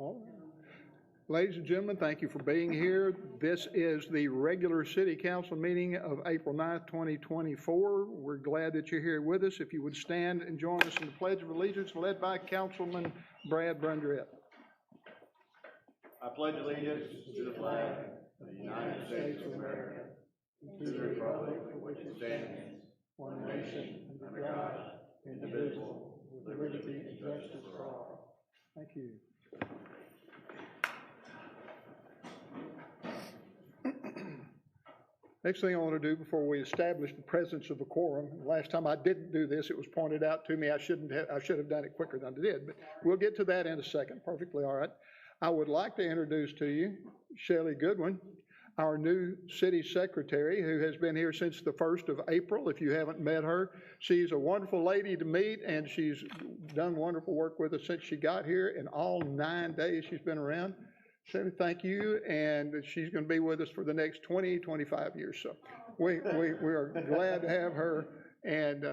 All right. Ladies and gentlemen, thank you for being here. This is the regular City Council meeting of April 9th, 2024. We're glad that you're here with us. If you would stand and join us in the Pledge of Allegiance led by Councilman Brad Brundrett. I pledge allegiance to the flag of the United States of America, and to the republic for which it stands, one nation, under God, indivisible, with liberty and justice for all. Thank you. Next thing I want to do before we establish the presence of a quorum, last time I didn't do this, it was pointed out to me I should have done it quicker than I did, but we'll get to that in a second. Perfectly all right. I would like to introduce to you Shelley Goodwin, our new city secretary, who has been here since the 1st of April. If you haven't met her, she's a wonderful lady to meet, and she's done wonderful work with us since she got here in all 9 days she's been around. Shelley, thank you, and she's going to be with us for the next 20, 25 years. So we are glad to have her and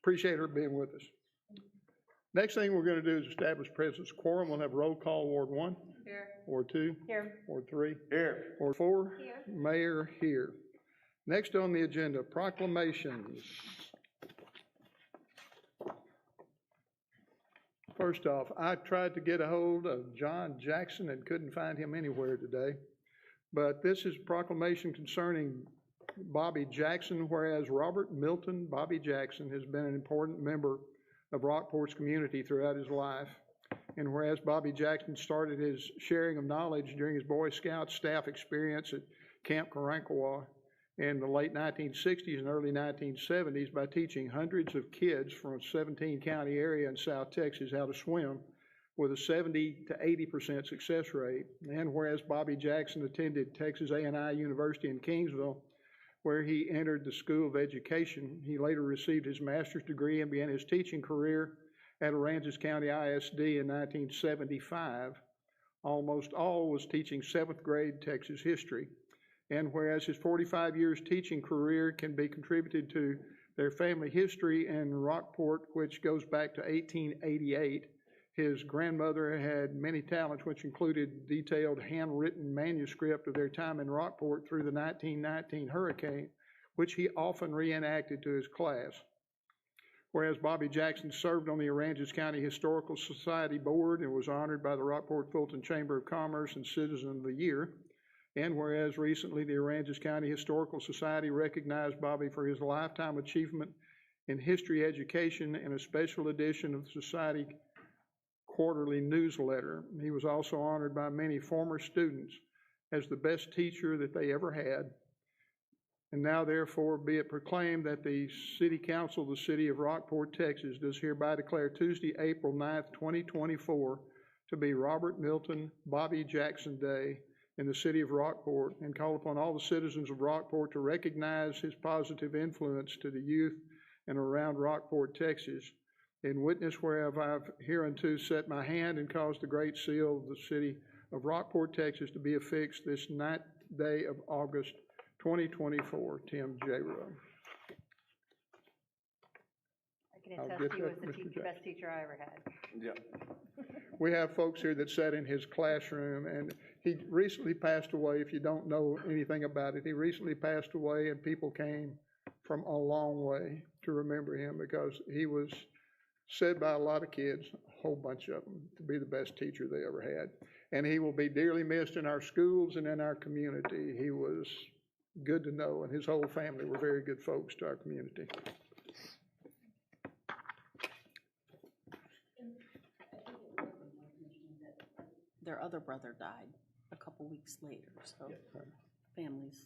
appreciate her being with us. Next thing we're going to do is establish presence quorum. We'll have roll call. Ward 1. Here. Ward 2. Here. Ward 3. Here. Ward 4. Here. Mayor here. Next on the agenda, proclamations. First off, I tried to get a hold of John Jackson and couldn't find him anywhere today. But this is a proclamation concerning Bobby Jackson, whereas Robert Milton Bobby Jackson has been an important member of Rockport's community throughout his life. And whereas Bobby Jackson started his sharing of knowledge during his Boy Scout staff experience at Camp Karankawa in the late 1960s and early 1970s by teaching hundreds of kids from a 17-county area in South Texas how to swim with a 70 to 80% success rate. And whereas Bobby Jackson attended Texas A&I University in Kingsville, where he entered the School of Education, he later received his master's degree and began his teaching career at Aransas County ISD in 1975. Almost all was teaching 7th grade Texas history. And whereas his 45 years teaching career can be contributed to their family history in Rockport, which goes back to 1888, his grandmother had many talents, which included detailed handwritten manuscript of their time in Rockport through the 1919 hurricane, which he often reenacted to his class. Whereas Bobby Jackson served on the Aransas County Historical Society Board and was honored by the Rockport Fulton Chamber of Commerce and Citizen of the Year. And whereas recently the Aransas County Historical Society recognized Bobby for his lifetime achievement in history education in a special edition of the Society quarterly newsletter. He was also honored by many former students as the best teacher that they ever had. And now therefore be it proclaimed that the City Council of the City of Rockport, Texas does hereby declare Tuesday, April 9th, 2024 to be Robert Milton Bobby Jackson Day in the City of Rockport, and call upon all the citizens of Rockport to recognize his positive influence to the youth and around Rockport, Texas. In witness whereof I've hereunto set my hand and caused the great seal of the City of Rockport, Texas to be affixed this 9th day of August 2024, Tim J. Rowe. I can attest he was the best teacher I ever had. Yeah. We have folks here that sat in his classroom, and he recently passed away. If you don't know anything about it, he recently passed away, and people came from a long way to remember him because he was said by a lot of kids, a whole bunch of them, to be the best teacher they ever had. And he will be dearly missed in our schools and in our community. He was good to know, and his whole family were very good folks to our community. Their other brother died a couple weeks later, so families.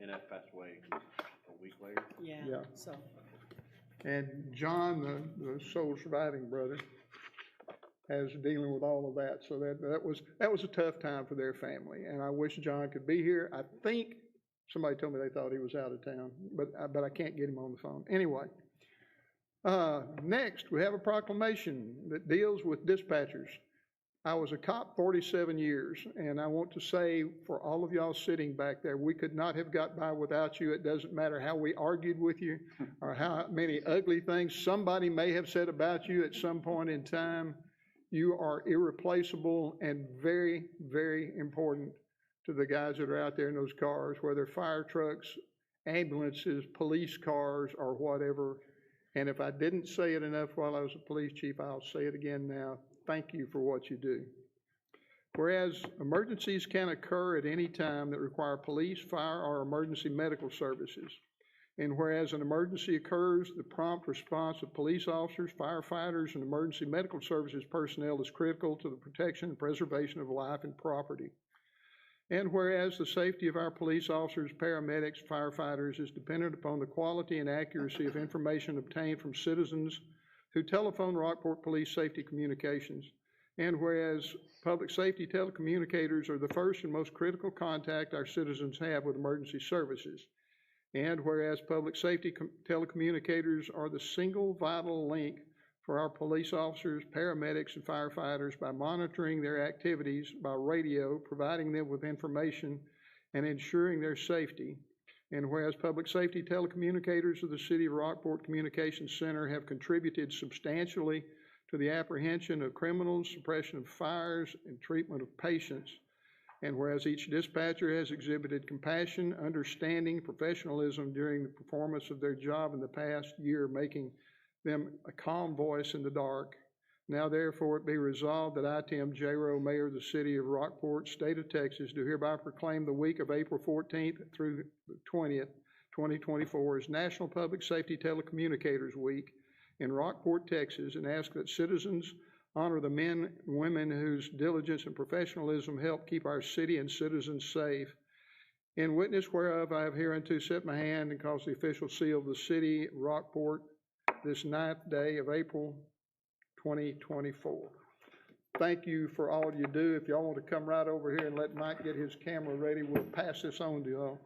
And that passed away a week later. Yeah. So. And John, the sole surviving brother, has dealing with all of that. So that was a tough time for their family. And I wish John could be here. I think somebody told me they thought he was out of town, but I can't get him on the phone. Anyway, next we have a proclamation that deals with dispatchers. I was a cop 47 years, and I want to say for all of y'all sitting back there, we could not have got by without you. It doesn't matter how we argued with you or how many ugly things somebody may have said about you at some point in time. You are irreplaceable and very, very important to the guys that are out there in those cars, whether fire trucks, ambulances, police cars, or whatever. And if I didn't say it enough while I was a police chief, I'll say it again now. Thank you for what you do. Whereas emergencies can occur at any time that require police, fire, or emergency medical services. And whereas an emergency occurs, the prompt response of police officers, firefighters, and emergency medical services personnel is critical to the protection and preservation of life and property. And whereas the safety of our police officers, paramedics, firefighters is dependent upon the quality and accuracy of information obtained from citizens who telephone Rockport Police Safety Communications. And whereas public safety telecommunicators are the first and most critical contact our citizens have with emergency services. And whereas public safety telecommunicators are the single vital link for our police officers, paramedics, and firefighters by monitoring their activities by radio, providing them with information, and ensuring their safety. And whereas public safety telecommunicators of the City of Rockport Communications Center have contributed substantially to the apprehension of criminals, suppression of fires, and treatment of patients. And whereas each dispatcher has exhibited compassion, understanding, professionalism during the performance of their job in the past year, making them a calm voice in the dark. Now therefore it be resolved that I, Tim J. Rowe, Mayor of the City of Rockport, State of Texas, do hereby proclaim the week of April 14th through the 20th, 2024 as National Public Safety Telecommunicators Week in Rockport, Texas, and ask that citizens honor the men and women whose diligence and professionalism help keep our city and citizens safe. In witness whereof I have hereunto set my hand and caused the official seal of the City of Rockport this 9th day of April 2024. Thank you for all you do. If y'all want to come right over here and let Mike get his camera ready, we'll pass this on to y'all.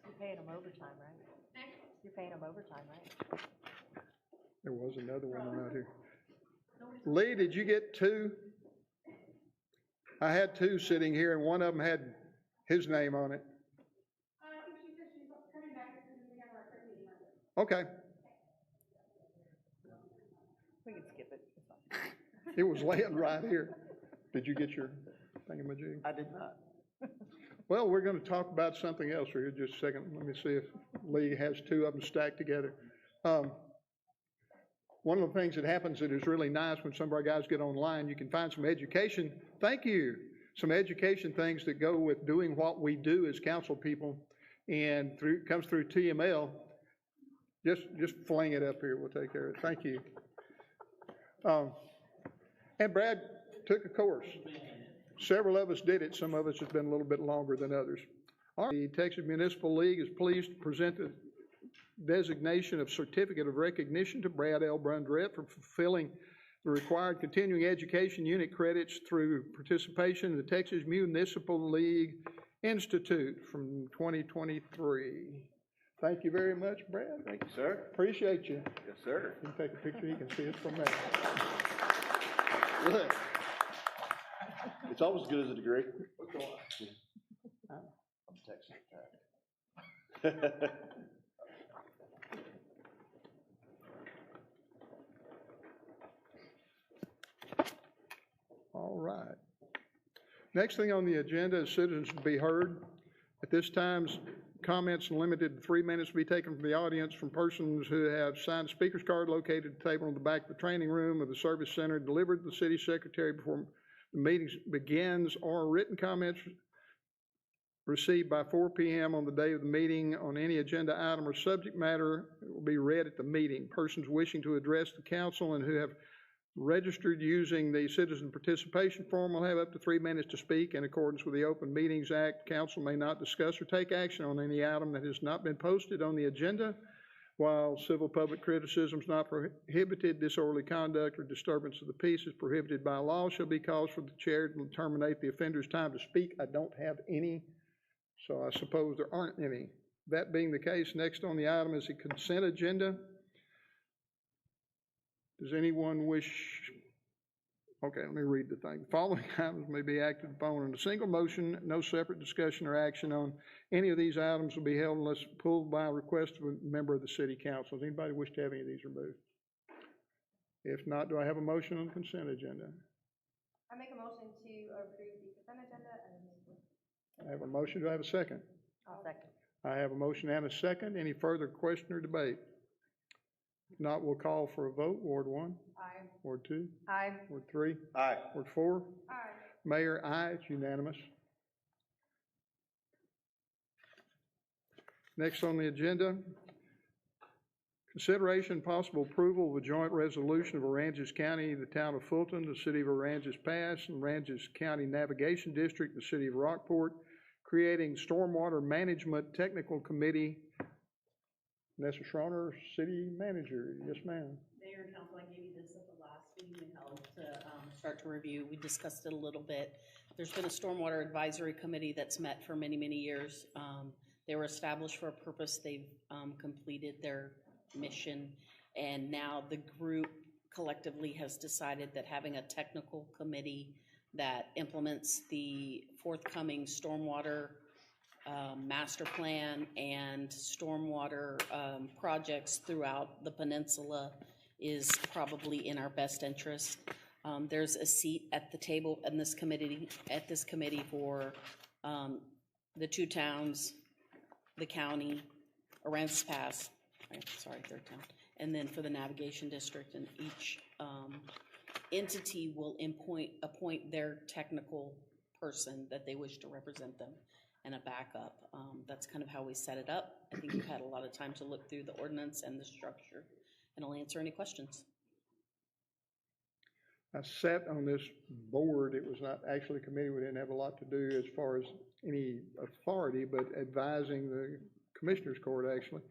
You're paying them overtime, right? You're paying them overtime, right? There was another one around here. Lee, did you get two? I had two sitting here, and one of them had his name on it. I think she said she's coming back as soon as we have our third meeting Monday. Okay. We can skip it. It's fine. It was laying right here. Did you get your thingamajig? I did not. Well, we're going to talk about something else here in just a second. Let me see if Lee has two of them stacked together. One of the things that happens that is really nice when some of our guys get online, you can find some education. Thank you. Some education things that go with doing what we do as council people, and comes through TML. Just fling it up here. We'll take care of it. Thank you. And Brad took a course. Several of us did it. Some of us has been a little bit longer than others. All right. The Texas Municipal League is pleased to present the designation of Certificate of Recognition to Brad L. Brundrett for fulfilling the required continuing education unit credits through participation in the Texas Municipal League Institute from 2023. Thank you very much, Brad. Thank you, sir. Appreciate you. Yes, sir. You can take a picture, you can see it from there. Look. It's almost as good as a degree. I'm Texas Tech. All right. Next thing on the agenda is citizens to be heard. At this time, comments limited to 3 minutes to be taken from the audience from persons who have signed a speaker's card located at the table in the back of the training room of the service center, delivered to the city secretary before the meeting begins, or written comments received by 4 p.m. on the day of the meeting on any agenda item or subject matter will be read at the meeting. Persons wishing to address the council and who have registered using the citizen participation form will have up to 3 minutes to speak. In accordance with the Open Meetings Act, council may not discuss or take action on any item that has not been posted on the agenda. While civil public criticism is not prohibited, disorderly conduct or disturbance of the peace is prohibited by law shall be cause for the chair to terminate the offender's time to speak. I don't have any, so I suppose there aren't any. That being the case, next on the item is the consent agenda. Does anyone wish? Okay, let me read the thing. The following items may be acted upon in a single motion. No separate discussion or action on any of these items will be held unless pulled by a request of a member of the city council. Does anybody wish to have any of these removed? If not, do I have a motion on the consent agenda? I make a motion to approve the consent agenda. I have a motion. Do I have a second? I'll second. I have a motion and a second. Any further question or debate? If not, we'll call for a vote. Ward 1? Aye. Ward 2? Aye. Ward 3? Aye. Ward 4? Aye. Mayor, aye. It's unanimous. Next on the agenda, consideration and possible approval of a joint resolution of Aransas County, the Town of Fulton, the City of Aransas Pass, and Aransas County Navigation District, the City of Rockport, creating Stormwater Management Technical Committee. Vanessa Schroner, City Manager. Yes, ma'am. Mayor and Council, I gave you this at the last meeting we held to start to review. We discussed it a little bit. There's been a Stormwater Advisory Committee that's met for many, many years. They were established for a purpose. They've completed their mission, and now the group collectively has decided that having a technical committee that implements the forthcoming stormwater master plan and stormwater projects throughout the peninsula is probably in our best interest. There's a seat at the table in this committee, for the two towns, the county, Aransas Pass, third town, and then for the navigation district, and each entity will appoint their technical person that they wish to represent them and a backup. That's kind of how we set it up. I think you've had a lot of time to look through the ordinance and the structure, and I'll answer any questions. I sat on this board. It was not actually a committee. We didn't have a lot to do as far as any authority, but advising the Commissioners Court actually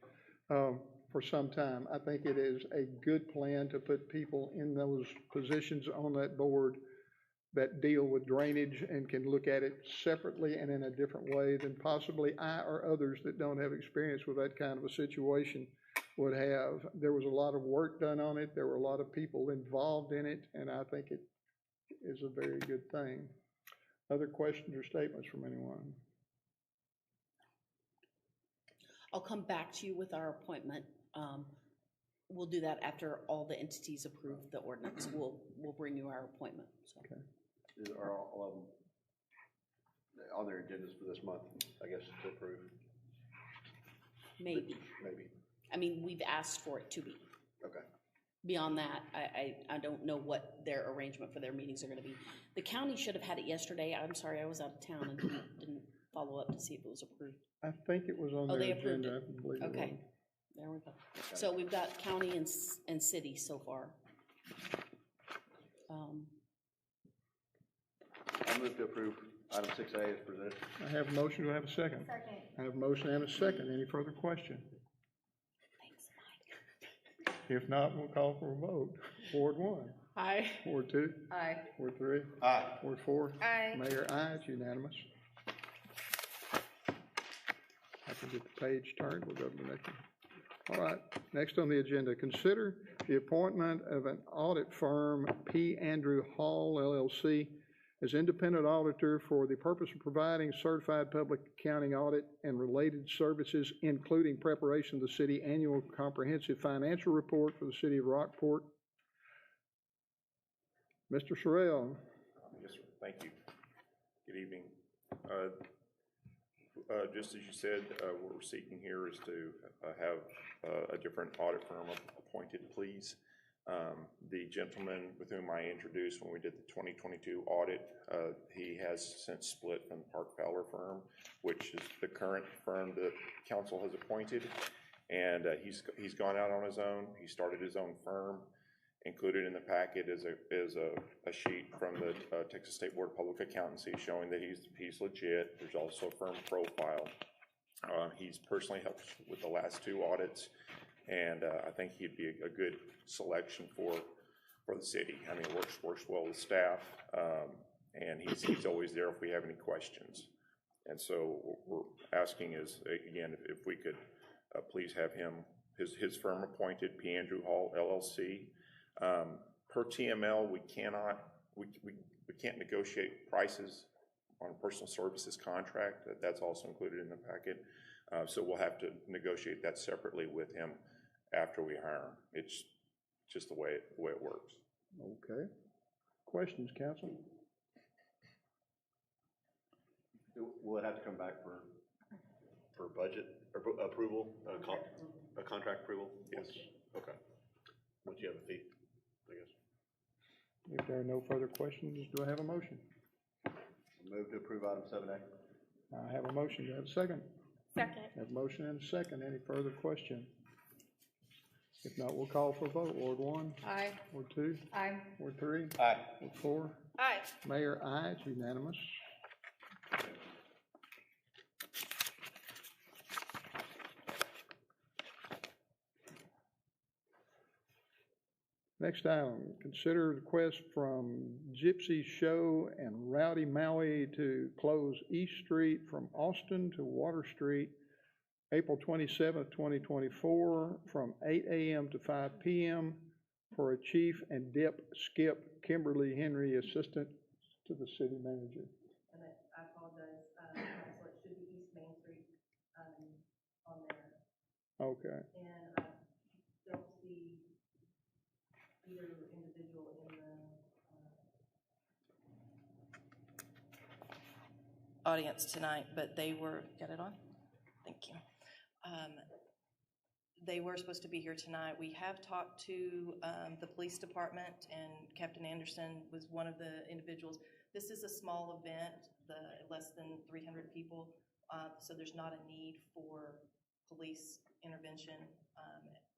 for some time. I think it is a good plan to put people in those positions on that board that deal with drainage and can look at it separately and in a different way than possibly I or others that don't have experience with that kind of a situation would have. There was a lot of work done on it. There were a lot of people involved in it, and I think it is a very good thing. Other questions or statements from anyone? I'll come back to you with our appointment. We'll do that after all the entities approve the ordinance. We'll bring you our appointment. So. Okay. Are all of them on their agendas for this month, I guess, to approve? Maybe. Maybe. I mean, we've asked for it to be. Okay. Beyond that, I don't know what their arrangement for their meetings are going to be. The county should have had it yesterday. I'm sorry, I was out of town and didn't follow up to see if it was approved. I think it was on their they approved agenda. it. I believe Okay, it was. there we go. Okay. So we've got county and city so far. I move to approve item 6A as presented. I have a motion. Do I have a second? Second. I have a motion and a second. Any further question? Thanks, Mike. If not, we'll call for a vote. Ward 1. Aye. Ward 2. Aye. Ward 3. Aye. Ward 4. Aye. Mayor, aye. It's unanimous. I can get the page turned, we'll go to the next one. All right, next on the agenda, consider the appointment of an audit firm, P. Andrew Hall LLC, as independent auditor for the purpose of providing certified public accounting audit and related services, including preparation of the city annual comprehensive financial report for the City of Rockport. Mr. Sorrell. Yes, sir. Thank you. Good evening. Just as you said, what we're seeking here is to have a different audit firm appointed, please. The gentleman with whom I introduced when we did the 2022 audit, he has since split from the Park Fowler firm, which is the current firm that council has appointed, and he's gone out on his own. He started his own firm. Included in the packet is a sheet from the Texas State Board of Public Accountancy showing that he's legit. There's also a firm profile. He's personally helped with the last two audits, and I think he'd be a good selection for the city. I mean, works well with staff, and he's always there if we have any questions. And so what we're asking is, again, if we could please have his firm appointed, P. Andrew Hall LLC. Per TML, we can't negotiate prices on a personal services contract. That's also included in the packet. So we'll have to negotiate that separately with him after we hire him. It's just the way it works. Okay. Questions, council? Will it have to come back for budget approval, a contract approval? Yes. Okay. Once you have a fee, I guess. If there are no further questions, do I have a motion? Move to approve item 7A. I have a motion. Do I have a second? Second. I have a motion and a second. Any further question? If not, we'll call for a vote. Ward 1? Aye. Ward 2? Aye. Ward 3? Aye. Ward 4? Aye. Mayor, aye. It's unanimous. Next item, consider request from Gypsiez Show and Rowdy, Maui to close East Street from Austin to Water Street, April 27th, 2024, from 8 a.m. to 5 p.m. for a chief and dip skip, Kimberly Henry, assistant to the city manager. And I apologize, Council, it should be East Main Street on there. Okay. And I don't see either individual in the audience tonight, but they were, got it on? Thank you. They were supposed to be here tonight. We have talked to the police department, and Captain Anderson was one of the individuals. This is a small event, less than 300 people, so there's not a need for police intervention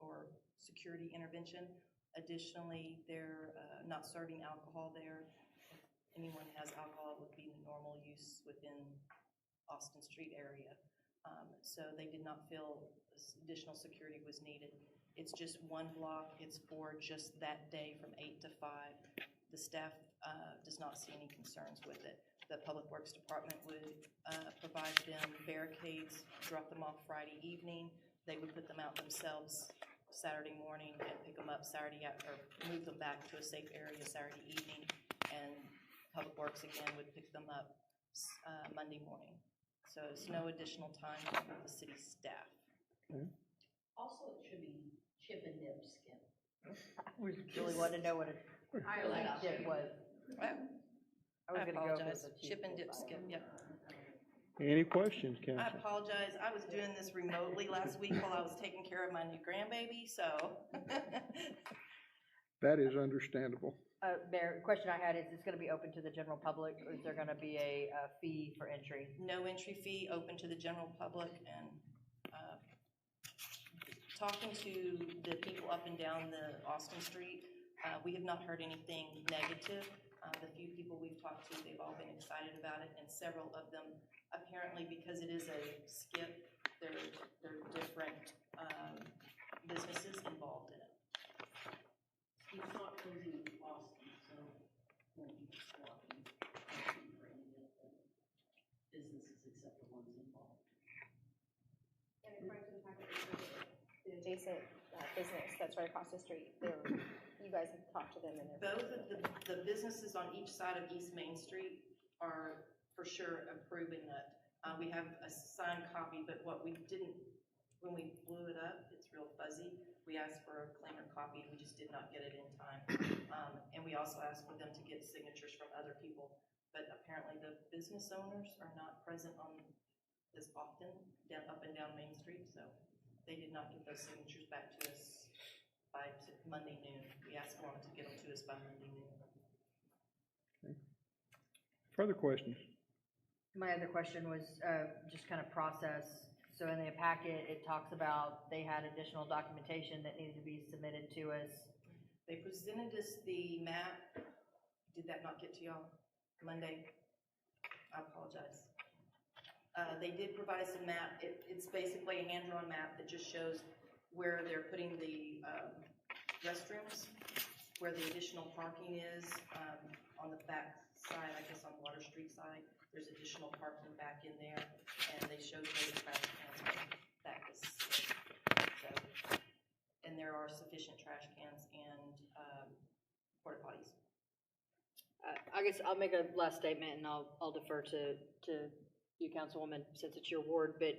or security intervention. Additionally, they're not serving alcohol there. If anyone has alcohol, it would be the normal use within Austin Street area. So they did not feel additional security was needed. It's just one block. It's for just that day from 8 to 5. The staff does not see any concerns with it. The Public Works Department would provide them barricades, drop them off Friday evening. They would put them out themselves Saturday morning and pick them up Saturday or move them back to a safe area Saturday evening, and Public Works again would pick them up Monday morning. So it's no additional time for the city staff. Okay. Also, it should be chip and dip skip. We really want to know what a dip was. I I was gonna go apologize. with the Chip and dip skip, yep. Any questions, I council? apologize. I was doing this remotely last week while I was taking care of my new grandbaby, so. That is understandable. Mayor, question I had is this gonna be open to the general public, or is there gonna be a fee for entry? No entry fee, open to the general public, and talking to the people up and down the Austin Street, we have not heard anything negative. The few people we've talked to, they've all been excited about it, and several of them, apparently because it is a skip, there are different businesses involved in it. He's not closing Austin, so when people walking, businesses except the ones involved. And according to the packet, The adjacent business that's right across the street, you guys have talked to them and they're. Both of the businesses on each side of East Main Street are for sure approving that. We have a signed copy, but what we didn't, when we blew it up, it's real fuzzy. We asked for a cleaner copy, we just did not get it in time. And we also asked for them to get signatures from other people, but apparently the business owners are not present on as often up and down Main Street, so they did not get those signatures back to us by Monday noon. We asked for them to get them to us by Monday noon. Okay. Further questions? My other question was just kind of process. So in the packet, it talks about they had additional documentation that needed to be submitted to us. They presented us the map. Did that not get to y'all Monday? I apologize. They did provide us a map. It's basically a hand-drawn map that just shows where they're putting the restrooms, where the additional parking is on the back side, I guess on Water Street side. There's additional parking back in there, and they showed where the trash cans that was. So, and there are sufficient trash cans and porta potties. I guess I'll make a last statement and I'll defer to you, Councilwoman, since it's your ward, but,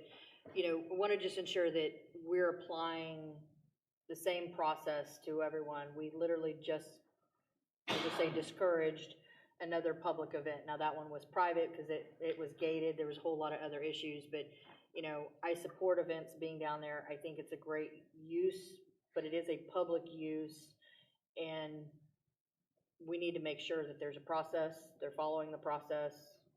you know, I want to just ensure that we're applying the same process to everyone. We literally just, I'll just say, discouraged another public event. Now, that one was private because it was gated. There was a whole lot of other issues, but, you know, I support events being down there. I think it's a great use, but it is a public use, and we need to make sure that there's a process. They're following the process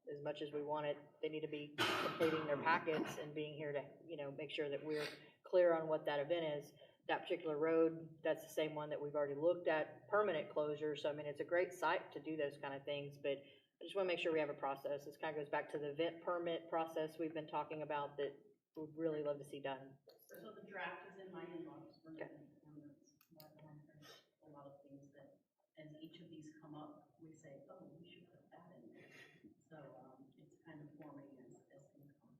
as much as we want it. They need to be completing their packets and being here to, you know, make sure that we're clear on what that event is. That particular road, that's the same one that we've already looked at, permanent closure. So, I mean, it's a great site to do those kind of things, but I just want to make sure we have a process. This kind of goes back to the event permit process we've been talking about that we'd really love to see done. So the draft is in my inbox for Okay. a lot of things that, as each of these come up, we say, oh, we should put that in there. So, it's kind of forming as things come.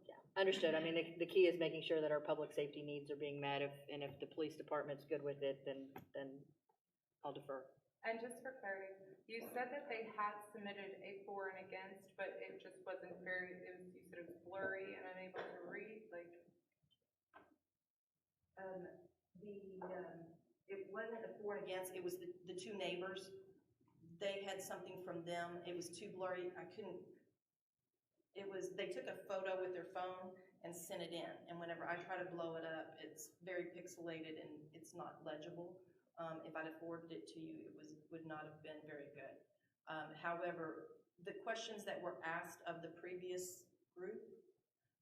Yeah, understood. I mean, the key is making sure that our public safety needs are being met. And if the police department's good with it, then I'll defer. And just for clarity, you said that they had submitted a for and against, but it just wasn't very, you said it was blurry and unable to read, like? It wasn't a for and against, it was the two neighbors. They had something from them. It was too blurry. They took a photo with their phone and sent it in. And whenever I try to blow it up, it's very pixelated and it's not legible. If I'd have forwarded it to you, would not have been very good. However, the questions that were asked of the previous group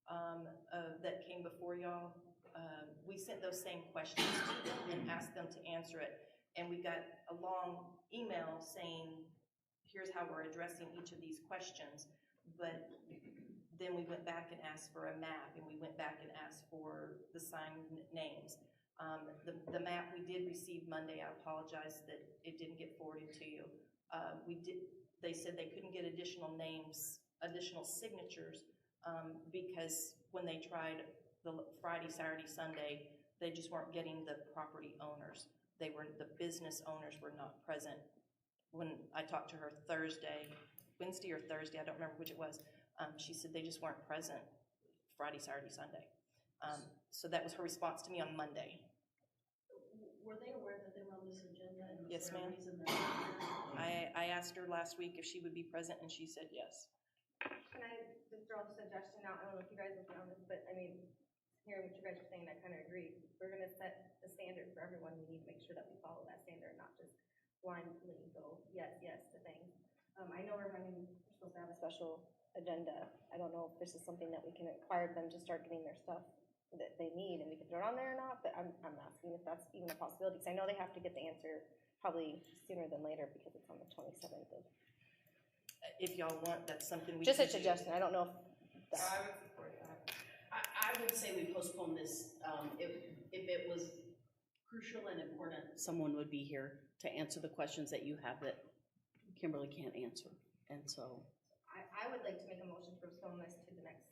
that came before y'all, we sent those same questions to them and asked them to answer it. And we got a long email saying, here's how we're addressing each of these questions. But then we went back and asked for a map, and we went back and asked for the signed names. The map we did receive Monday. I apologize that it didn't get forwarded to you. They said they couldn't get additional names, additional signatures, because when they tried the Friday, Saturday, Sunday, they just weren't getting the property owners. The business owners were not present. When I talked to her Wednesday or Thursday, I don't remember which it was, she said they just weren't present Friday, Saturday, Sunday. So that was her response to me on Monday. Were they aware that they were on this agenda? And Yes, ma'am. I asked her last week if she would be present, and she said yes. Can I just throw a suggestion out? I don't know if you guys will be on this, but I mean, hearing what you guys are saying, I kind of agree. If we're gonna set the standard for everyone, we need to make sure that we follow that standard, not just blindly go yes to things. I know we're supposed to have a special agenda. I don't know if this is something that we can require them to start getting their stuff that they need and we can throw it on there or not, but I'm asking if that's even a possibility, because I know they have to get the answer probably sooner than later because it's on the 27th of. If y'all want, that's something we Just a can do. suggestion. I don't know if I would support that. I would say we postpone this. If it was crucial and important, someone would be here to answer the questions that you have that Kimberly can't answer. And so I would like to make a motion to postpone this to the next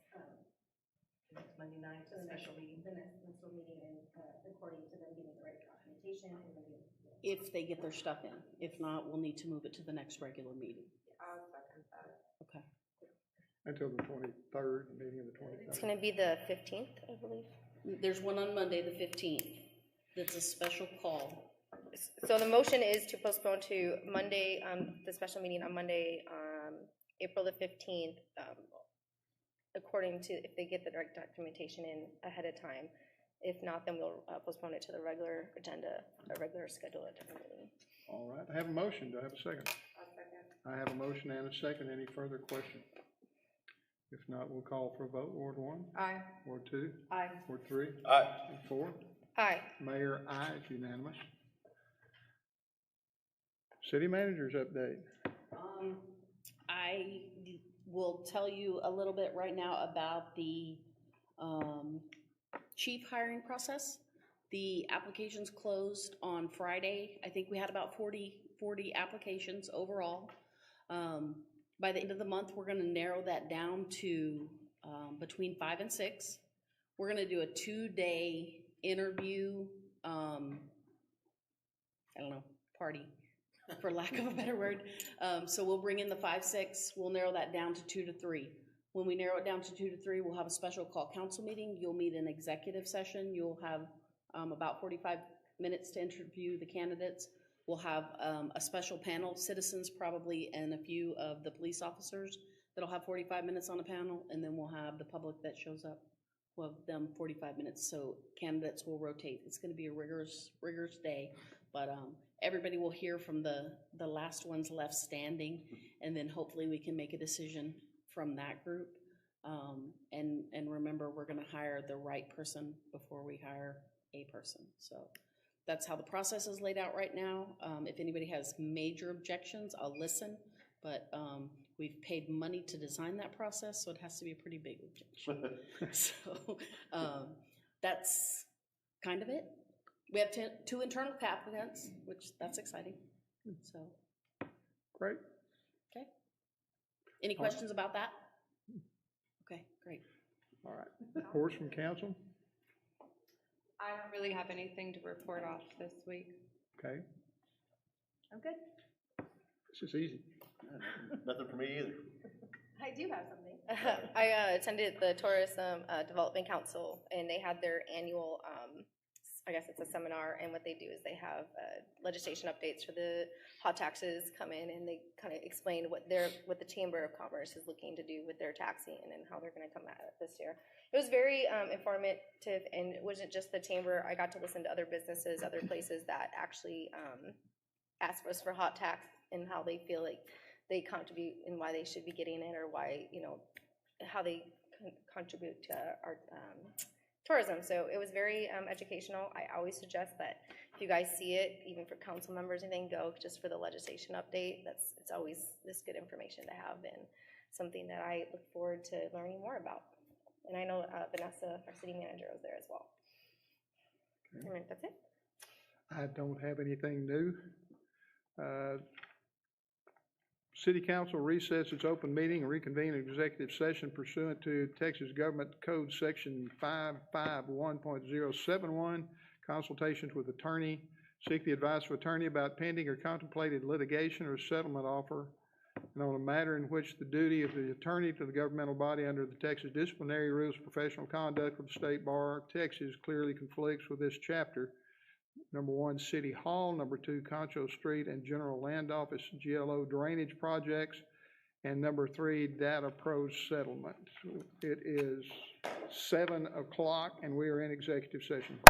Next Monday night, to the next, special meeting. the next municipal meeting, and, according to them getting the right documentation and then getting. If they get their stuff in. If not, we'll need to move it to the next regular meeting. I'll second that. Okay. Until the 23rd, meeting of the 23rd. It's gonna be the 15th, I believe. There's one on Monday, the 15th. That's a special call. So the motion is to postpone to Monday, the special meeting on Monday, April the 15th, according to, if they get the direct documentation in ahead of time. If not, then we'll postpone it to the regular agenda, a regular schedule at different meeting. All right, I have a motion. Do I have a second? I'll second. I have a motion and a second. Any further question? If not, we'll call for a vote. Ward 1? Aye. Ward 2? Aye. Ward 3? Aye. And 4? Aye. Mayor, aye, it's unanimous. City managers update. I will tell you a little bit right now about the chief hiring process. The applications closed on Friday. I think we had about 40 applications overall. By the end of the month, we're gonna narrow that down to between 5 and 6. We're gonna do a 2-day interview, I don't know, party, for lack of a better word. So we'll bring in the 5, 6, we'll narrow that down to 2 to 3. When we narrow it down to 2 to 3, we'll have a special call council meeting. You'll meet an executive session. You'll have about 45 minutes to interview the candidates. We'll have a special panel, citizens probably, and a few of the police officers that'll have 45 minutes on a panel, and then we'll have the public that shows up. We'll have them 45 minutes, so candidates will rotate. It's gonna be a rigorous day, but everybody will hear from the last ones left standing, and then hopefully we can make a decision from that group. And remember, we're gonna hire the right person before we hire a person. So that's how the process is laid out right now. If anybody has major objections, I'll listen, but we've paid money to design that process, so it has to be a pretty big objection. So that's kind of it. We have 2 internal applicants, which that's exciting. So Great. okay. Any questions about that? Okay, great. All right. Reports from council? I don't really have anything to report off this week. Okay, I'm good. this is easy. Nothing for me either. I do have something. I attended the Tourism Development Council, and they had their annual, I guess it's a seminar, and what they do is they have legislation updates for the hot taxes come in, and they kind of explain what the Chamber of Commerce is looking to do with their taxing and how they're going to come at it this year. It was very informative, and it wasn't just the Chamber. I got to listen to other businesses, other places that actually ask us for hot tax and how they feel like they contribute and why they should be getting it, or why, how they contribute to our tourism. So it was very educational. I always suggest that if you guys see it, even for council members, anything, go just for the legislation update. It's always this good information to have, and something that I look forward to learning more about. And I know Vanessa, our city manager, was there as well. Okay. And that's it. I don't have anything new. City Council recess its open meeting and reconvene an executive session pursuant to Texas Government Code Section 551.071, consultations with attorney, seek the advice of attorney about pending or contemplated litigation or settlement offer, and on a matter in which the duty of the attorney to the governmental body under the Texas Disciplinary Rules of Professional Conduct of the State Bar of Texas clearly conflicts with this chapter. Number 1, City Hall. Number 2, Concho Street and General Land Office GLO drainage projects. And number 3, Data Pros settlement. It is 7 o'clock and we are in executive session.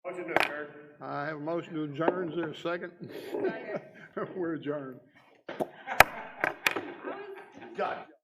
Motion to adjourn. I have a motion to adjourn. Is there a second? We're adjourned. Got you.